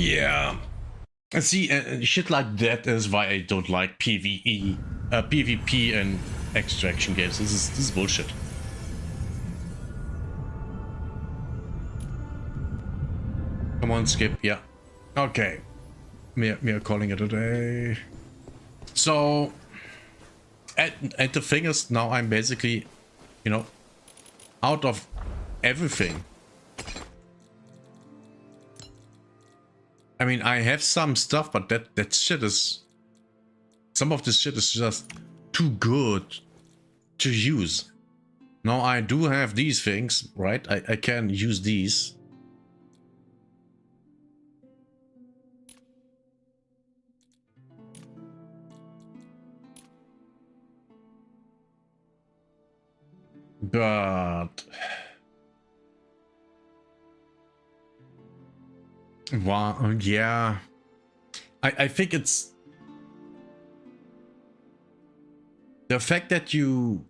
Yeah. See, shit like that is why I don't like PvP and extraction games. This is bullshit. Come on, skip. Yeah. Okay. We are calling it a day. So, and the thing is, now I'm basically, you know, out of everything. I mean, I have some stuff, but that shit is... Some of this shit is just too good to use. Now I do have these things, right? I can use these. But... Wow, yeah. I think it's... The fact that you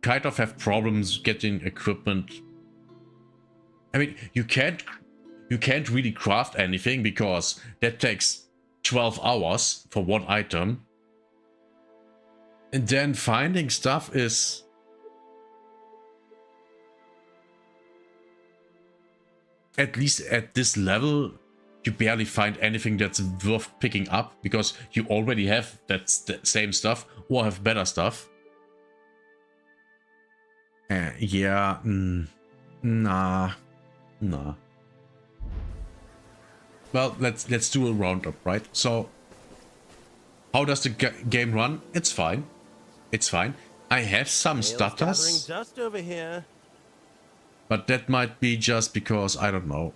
kind of have problems getting equipment. I mean, you can't really craft anything because that takes 12 hours for one item. And then finding stuff is... At least at this level, you barely find anything that's worth picking up because you already have that same stuff or have better stuff. Yeah, nah. Well, let's do a roundup, right? So, how does the game run? It's fine. It's fine. I have some stutters, dust over here. but that might be just because I don't know.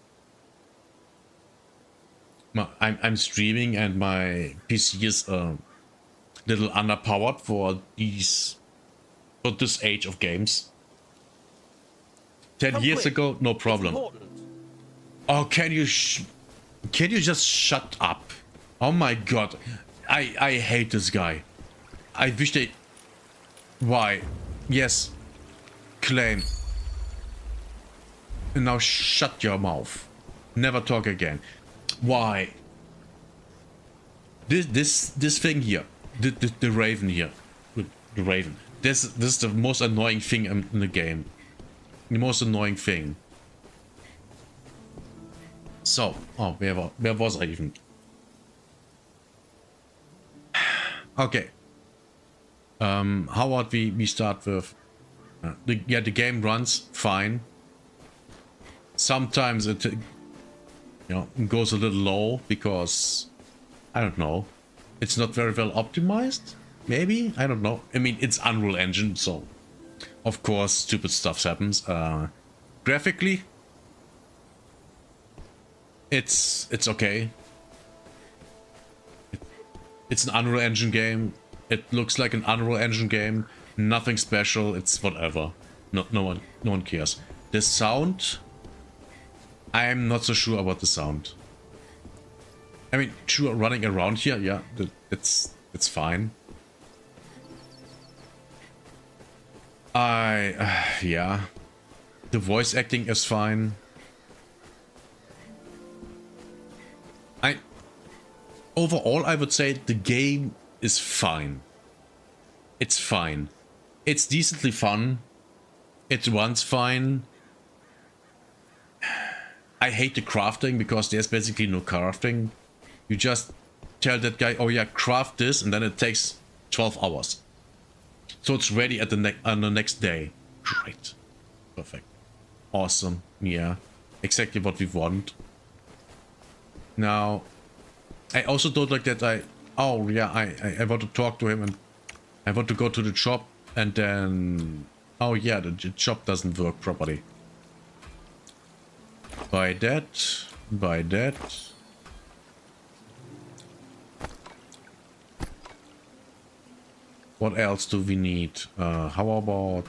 I'm streaming and my PC is a little underpowered for this age of games. 10 years ago, no problem. Oh, can you just shut up? Oh my god, I hate this guy. I wish they... Why? Yes, claim. And now shut your mouth. Never talk again. Why? This thing here, the raven here, the raven. This is the most annoying thing in the game. The most annoying thing. So, oh, where was I even? Okay. How about we start with? The game runs fine. Sometimes it, goes a little low because I don't know. It's not very well optimized. Maybe, I don't know. I mean, it's Unreal Engine, so of course stupid stuff happens. Graphically, it's okay. It's an Unreal Engine game. It looks like an Unreal Engine game. Nothing special. It's whatever. No one cares. The sound, I'm not so sure about the sound. I mean, sure, running around here, yeah, it's fine. Yeah, the voice acting is fine. Overall, I would say the game is fine. It's fine. It's decently fun. It runs fine. I hate the crafting because there's basically no crafting. You just tell that guy, oh yeah, craft this, and then it takes 12 hours. So it's ready at on the next day. Great. Perfect. Awesome. Yeah. Exactly what we want. Now, I also don't like that oh yeah, I want to talk to him and I want to go to the shop and then... Oh yeah, the shop doesn't work properly. Buy that. Buy that. What else do we need? How about...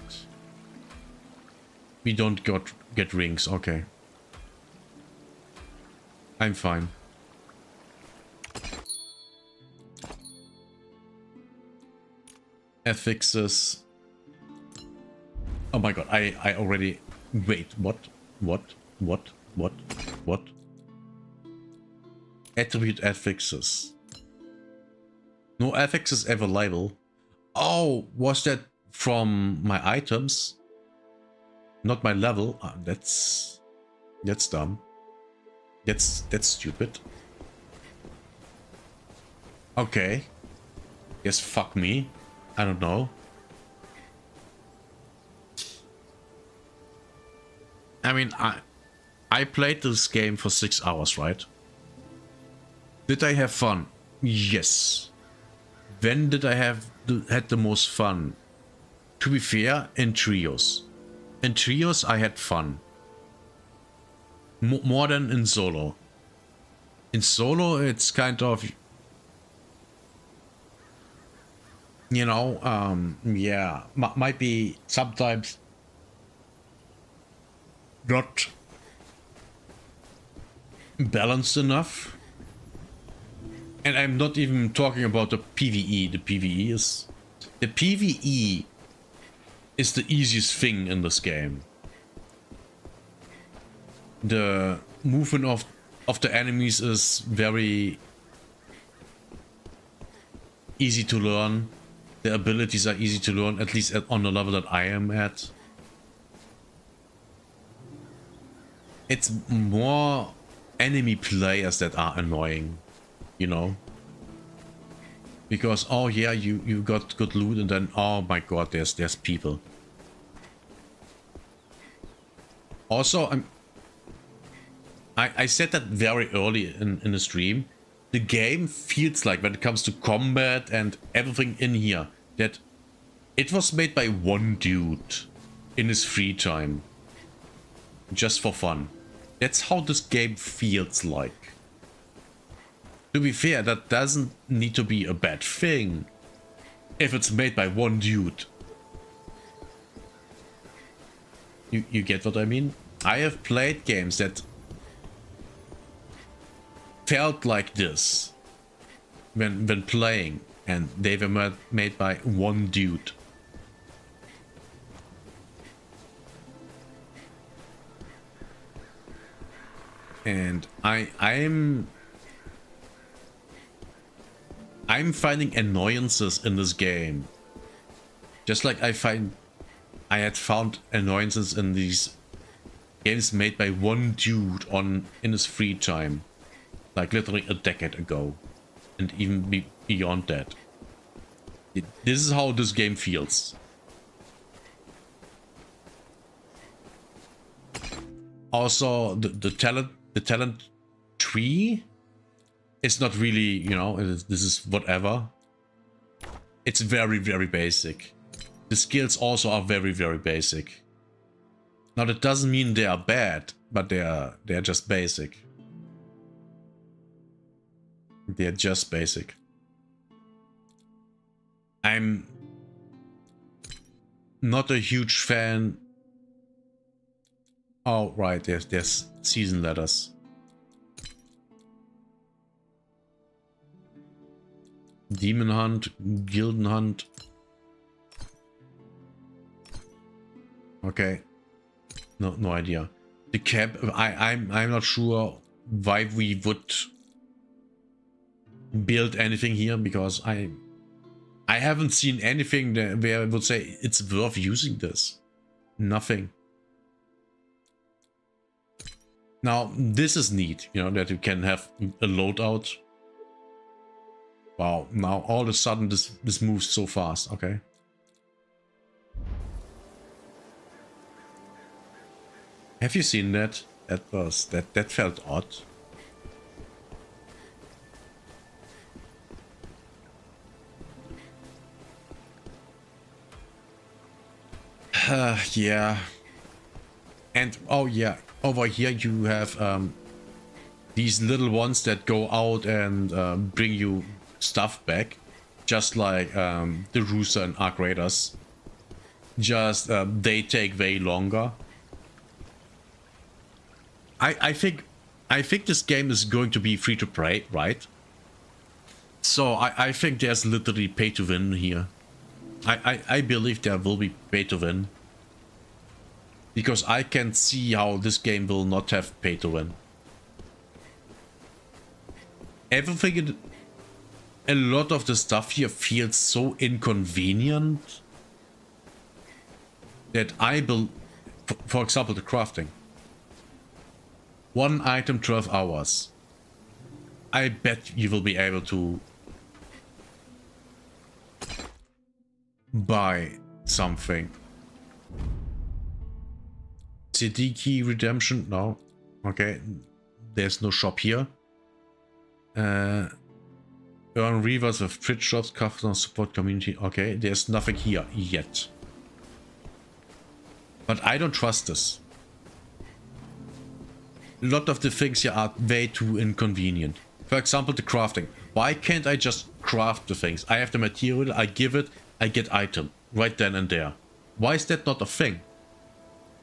We don't get rings, okay. I'm fine. Affixes. Oh my god, I already... Wait, what? Attribute affixes. No affixes available. Oh, was that from my items? Not my level. That's dumb. That's stupid. Okay. Yes, fuck me. I don't know. I mean, I played this game for 6 hours, right? Did I have fun? Yes. When did I had the most fun? To be fair, in trios. In trios, I had fun. More than in solo. In solo, it's kind of, you know, yeah, might be sometimes not balanced enough. And I'm not even talking about the PvE. The PvE is the easiest thing in this game. The movement of the enemies is very easy to learn. The abilities are easy to learn, at least on the level that I am at. It's more enemy players that are annoying, you know? Because, oh yeah, you got good loot, and then, oh my god, there's people. Also, I said that very early in the stream. The game feels like, when it comes to combat and everything in here, that it was made by one dude in his free time. Just for fun. That's how this game feels like. To be fair, that doesn't need to be a bad thing if it's made by one dude. You get what I mean? I have played games that felt like this when playing, and they were made by one dude. And I'm finding annoyances in this game, just like I had found annoyances in these games made by one dude in his free time, like literally a decade ago, and even beyond that. This is how this game feels. Also, the talent tree is not really, you know, this is whatever. It's very, very basic. The skills also are very, very basic. Now that doesn't mean they are bad, but they're just basic. They're just basic. I'm not a huge fan. Oh right, there's season letters. Demon Hunt, Gilden Hunt. Okay. No idea. The camp, I'm not sure why we would build anything here, because I haven't seen anything where I would say it's worth using this. Nothing. Now this is neat, you know, that you can have a loadout. Wow, now all of a sudden this moves so fast. Okay. Have you seen that? That felt odd. Yeah. And oh yeah, over here you have these little ones that go out and bring you stuff back, just like the Rooster and Arc Raiders. Just they take way longer. I think this game is going to be free to play, right? So I think there's literally pay to win here. I believe there will be pay to win, because I can see how this game will not have pay to win. everything, a lot of the stuff here feels so inconvenient that for example, the crafting. 1 item, 12 hours. I bet you will be able to buy something. CD key redemption? No. Okay. There's no shop here. Earn rewards with Twitch shops, customer support community. Okay, there's nothing here yet. But I don't trust this. A lot of the things here are way too inconvenient. For example, the crafting. Why can't I just craft the things? I have the material, I give it, I get item. Right then and there. Why is that not a thing?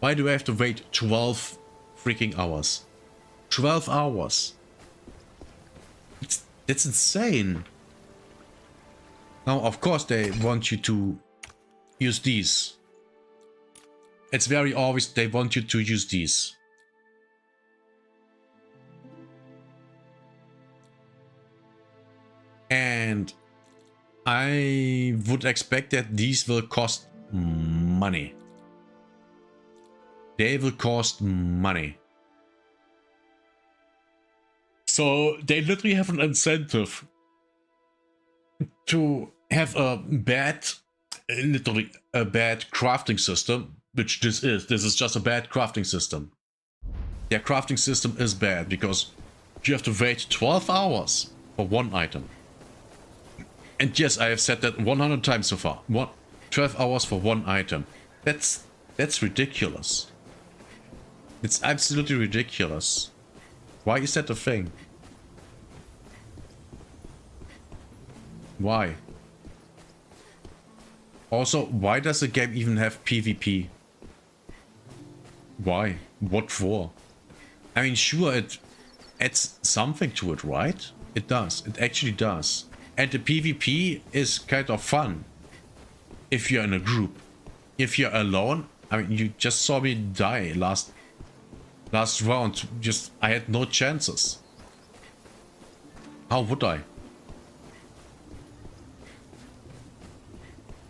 Why do I have to wait 12 freaking hours? 12 hours. That's insane. Now, of course, they want you to use these. It's very obvious they want you to use these. And I would expect that these will cost money. They will cost money. So they literally have an incentive to have a bad, literally a bad crafting system, which this is. This is just a bad crafting system. Their crafting system is bad because you have to wait 12 hours for 1 item. And yes, I have said that 100 times so far. 12 hours for 1 item. That's ridiculous. It's absolutely ridiculous. Why is that a thing? Why? Also, why does the game even have PvP? Why? What for? I mean, sure, it adds something to it, right? It does. It actually does. And the PvP is kind of fun if you're in a group. If you're alone, I mean, you just saw me die last round. I had no chances. How would I?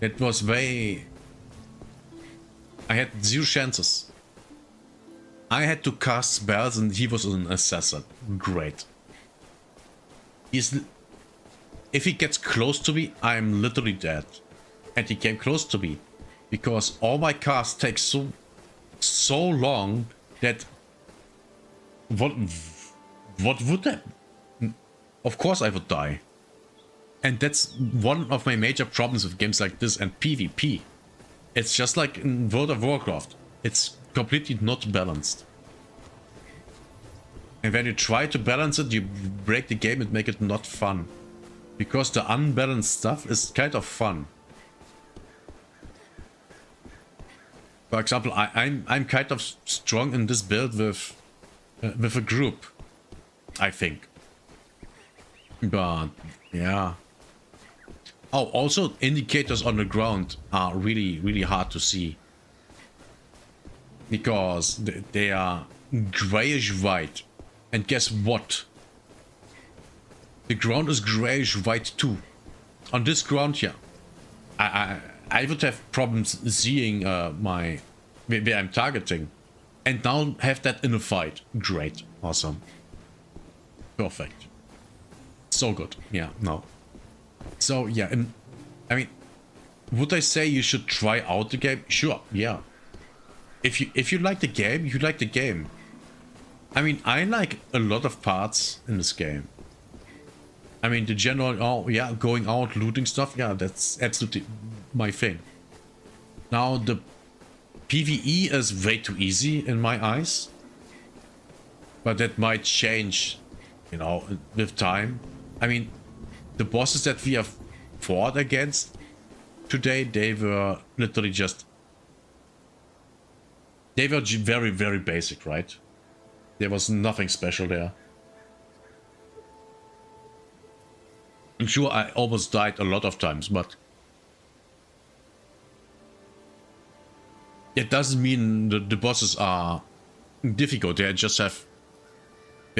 It was I had 0 chances. I had to cast spells and he was an assassin. Great. If he gets close to me, I'm literally dead. And he came close to me. Because all my casts take so long that... What would that... Of course I would die. And that's one of my major problems with games like this and PvP. It's just like in World of Warcraft. It's completely not balanced. And when you try to balance it, you break the game and make it not fun. Because the unbalanced stuff is kind of fun. For example, I'm kind of strong in this build with a group, I think. But yeah. Oh, also indicators on the ground are really hard to see. Because they are grayish white. And guess what? The ground is grayish white too. On this ground here, I would have problems seeing where I'm targeting. And now have that in a fight. Great. Awesome. Perfect. So good. Yeah, no. So yeah, and I mean, would I say you should try out the game? Sure, yeah. If you like the game, you like the game. I mean, I like a lot of parts in this game. I mean, the general, oh yeah, going out, looting stuff, yeah, that's absolutely my thing. Now, the PvE is way too easy in my eyes. But that might change, you know, with time. I mean, the bosses that we have fought against today, they were literally just... They were very basic, right? There was nothing special there. I'm sure I almost died a lot of times, but... It doesn't mean the bosses are difficult, they just have...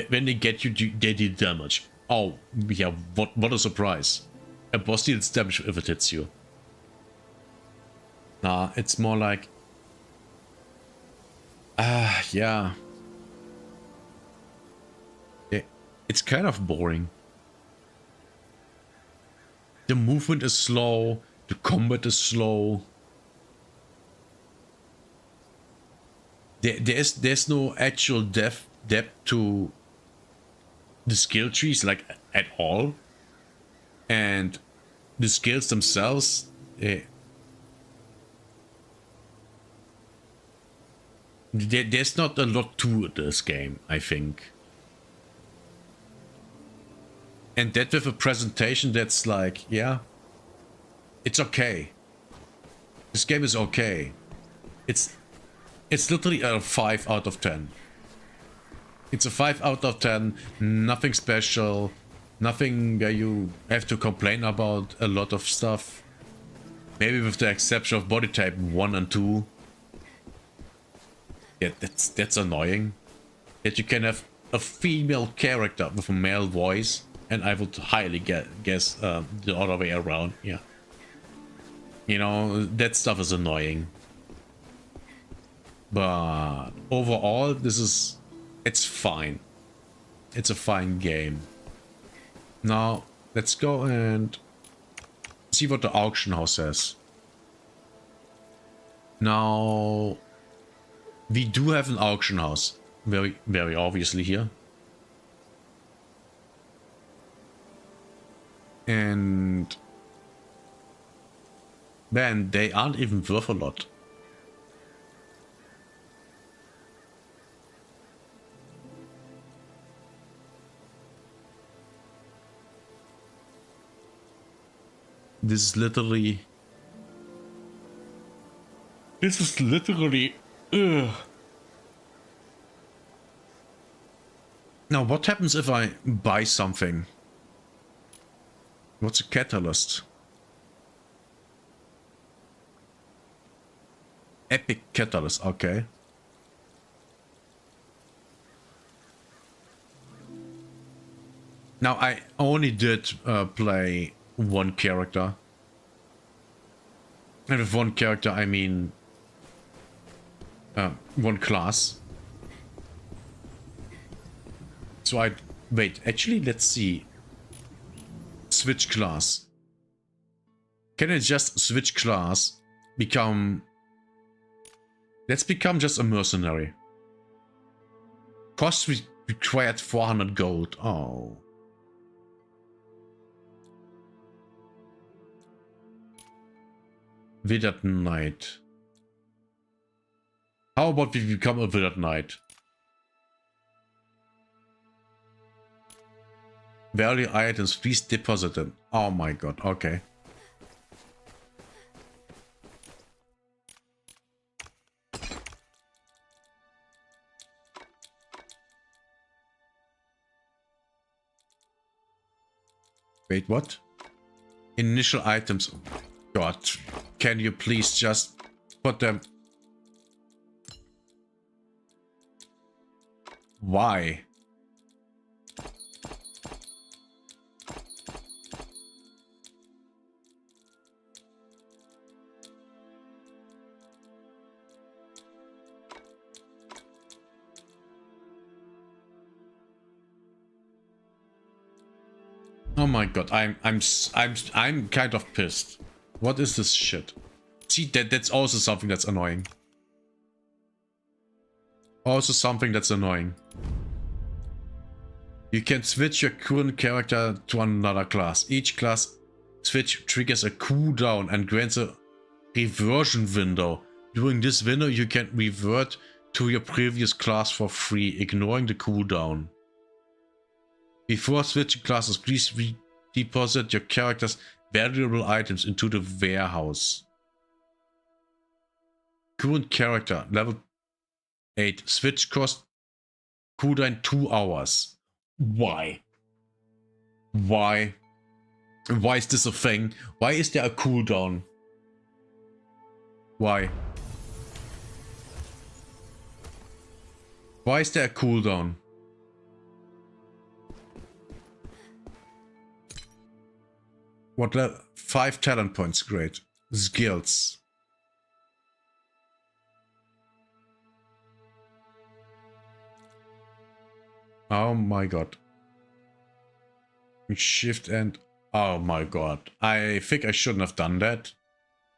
When they get you, they do damage. Oh, yeah, what a surprise. A boss deals damage if it hits you. Nah, it's more like... yeah. It's kind of boring. The movement is slow, the combat is slow. There's no actual depth to the skill trees, like, at all. And the skills themselves, there's not a lot to this game, I think. And that with a presentation that's like, yeah, it's okay. This game is okay. It's literally a 5 out of 10. It's a 5 out of 10, nothing special, nothing where you have to complain about a lot of stuff. Maybe with the exception of body type 1 and 2. Yeah, that's annoying. That you can have a female character with a male voice, and I would highly guess the other way around, yeah. You know, that stuff is annoying. But overall, it's fine. It's a fine game. Now, let's go and see what the auction house says. Now, we do have an auction house, very, very obviously here. And man, they aren't even worth a lot. This is literally... Ugh. Now, what happens if I buy something? What's a catalyst? Epic catalyst, okay. Now, I only did play one character. And with one character, I mean one class. So wait, actually, let's see. Switch class. Can I just switch class? Let's become just a mercenary. Cost required 400 gold. Oh. Withered Knight. How about we become a Withered Knight? Value items, please deposit them. Oh my god, okay. Wait, what? Initial items. God, can you please just put them... Why? Oh my god, I'm kind of pissed. What is this shit? See, that's also something that's annoying. Also something that's annoying. You can switch your current character to another class. Each class switch triggers a cooldown and grants a reversion window. During this window, you can revert to your previous class for free, ignoring the cooldown. Before switching classes, please deposit your character's valuable items into the warehouse. Current character, level 8. Switch cost cooldown 2 hours. Why? Why? Why is this a thing? Why is there a cooldown? Why? Why is there a cooldown? What level? 5 talent points, great. Skills. Oh my god. Shift and... Oh my god. I think I shouldn't have done that.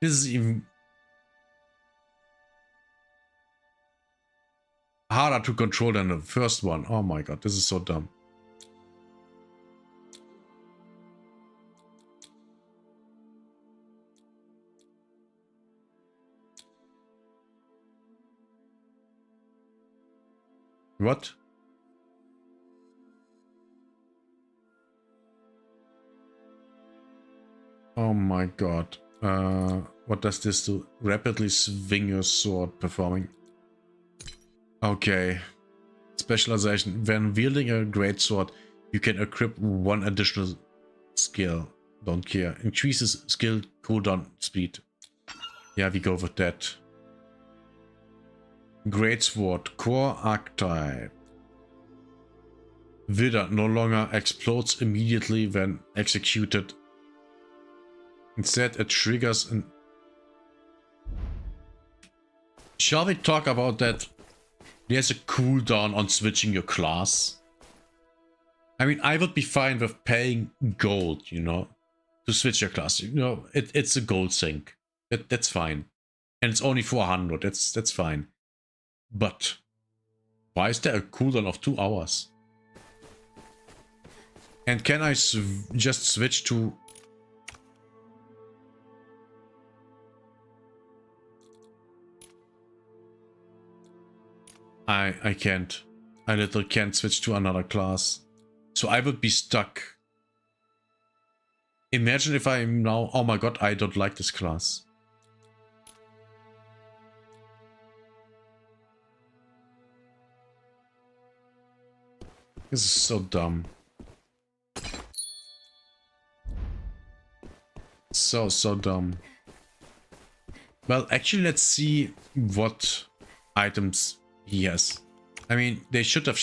This is even harder to control than the first one. Oh my god, this is so dumb. What? Oh my god. What does this do? Rapidly swing your sword, performing. Okay. Specialization. When wielding a greatsword, you can equip one additional skill. Don't care. Increases skill cooldown speed. Yeah, we go with that. Greatsword. Core archetype. Wither no longer explodes immediately when executed. Instead, it triggers an... Shall we talk about that? There's a cooldown on switching your class. I mean, I would be fine with paying gold, you know, to switch your class. You know, it's a gold sink. That's fine. And it's only 400. That's fine. But why is there a cooldown of 2 hours? And can I just switch to... I can't. I literally can't switch to another class. So I would be stuck. Imagine if I'm now... Oh my god, I don't like this class. This is so dumb. So dumb. Well, actually, let's see what items he has. I mean, they should have...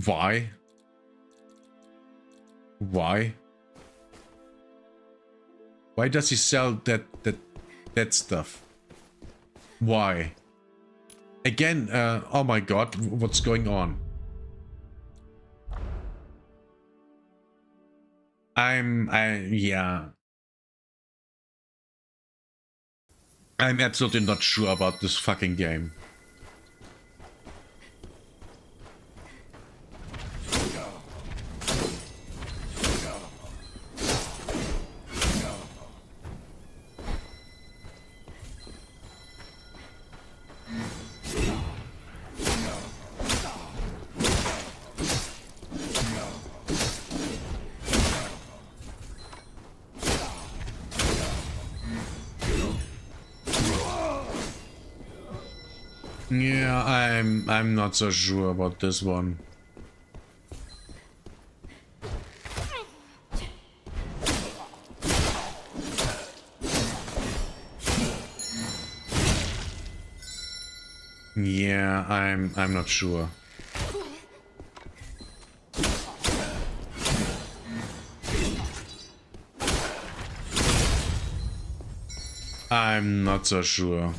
Why? Why? Why does he sell that stuff? Why? Again, oh my god, what's going on? Yeah. I'm absolutely not sure about this fucking game. Yeah, I'm not so sure about this one. Yeah, I'm not sure. I'm not so sure.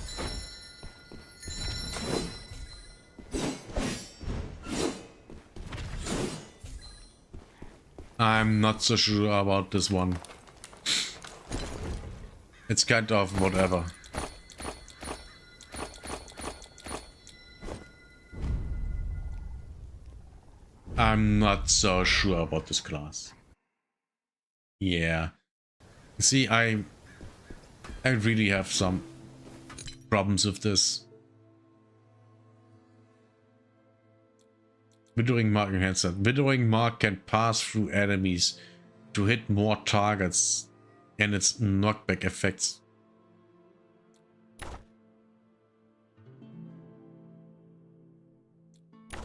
I'm not so sure about this one. It's kind of whatever. I'm not so sure about this class. Yeah. See, I really have some problems with this. Withering Mark enhancer. Withering Mark can pass through enemies to hit more targets and its knockback effects.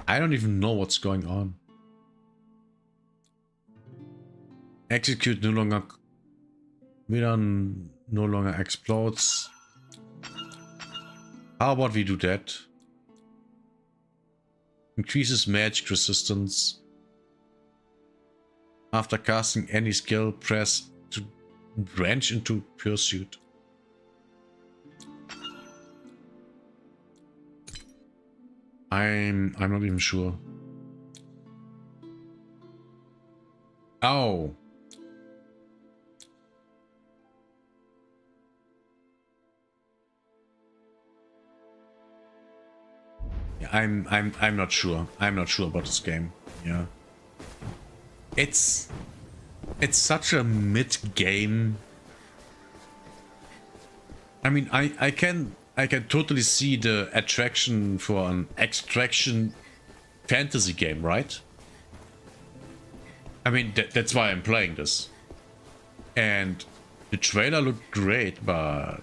I don't even know what's going on. Execute no longer Villain no longer explodes. How about we do that? Increases magic resistance. After casting any skill, press to branch into pursuit. I'm not even sure. Oh. Yeah, I'm not sure. I'm not sure about this game. Yeah. It's such a mid game. I mean, I can totally see the attraction for an extraction fantasy game, right? I mean, that's why I'm playing this. And the trailer looked great, but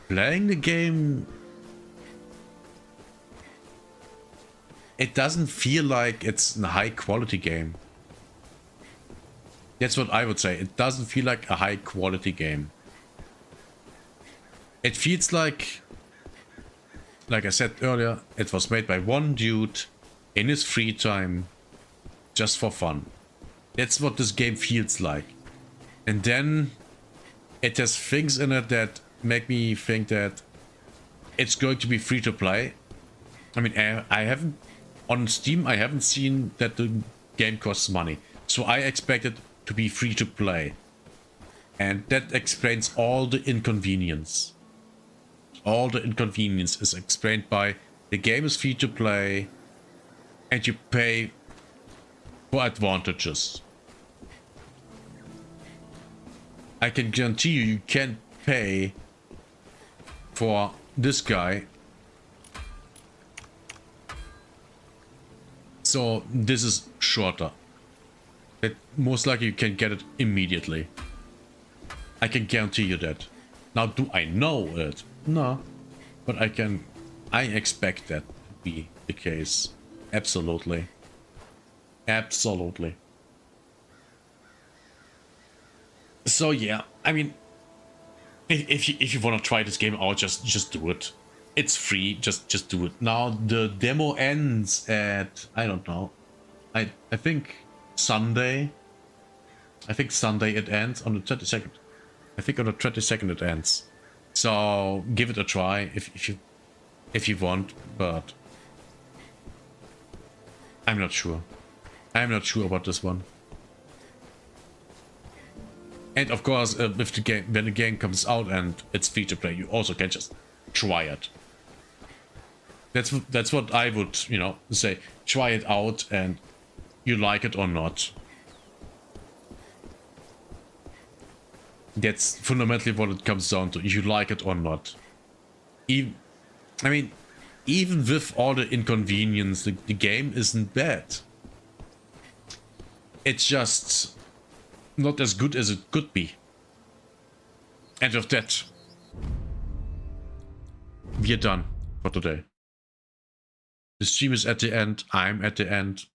playing the game, it doesn't feel like it's a high quality game. That's what I would say. It doesn't feel like a high quality game. It feels like I said earlier, it was made by one dude in his free time, just for fun. That's what this game feels like. And then it has things in it that make me think that it's going to be free to play. I mean, I haven't, on Steam, I haven't seen that the game costs money. So I expect it to be free to play. And that explains all the inconvenience. All the inconvenience is explained by the game is free to play and you pay for advantages. I can guarantee you can't pay for this guy. So this is shorter. It most likely you can get it immediately. I can guarantee you that. Now, do I know it? No. But I expect that to be the case. Absolutely. Absolutely. So yeah, I mean, if you want to try this game out, just do it. It's free. Just do it. Now the demo ends at, I don't know. I think Sunday. I think Sunday it ends on the 22nd. I think on the 22nd it ends. So give it a try if you want, but I'm not sure. I'm not sure about this one. And of course, if the game, when the game comes out and it's free to play, you also can just try it. That's what I would, you know, say. Try it out, and you like it or not. That's fundamentally what it comes down to. You like it or not. Even, I mean, even with all the inconvenience, the game isn't bad. It's just not as good as it could be. And with that, we're done for today. The stream is at the end. I'm at the end.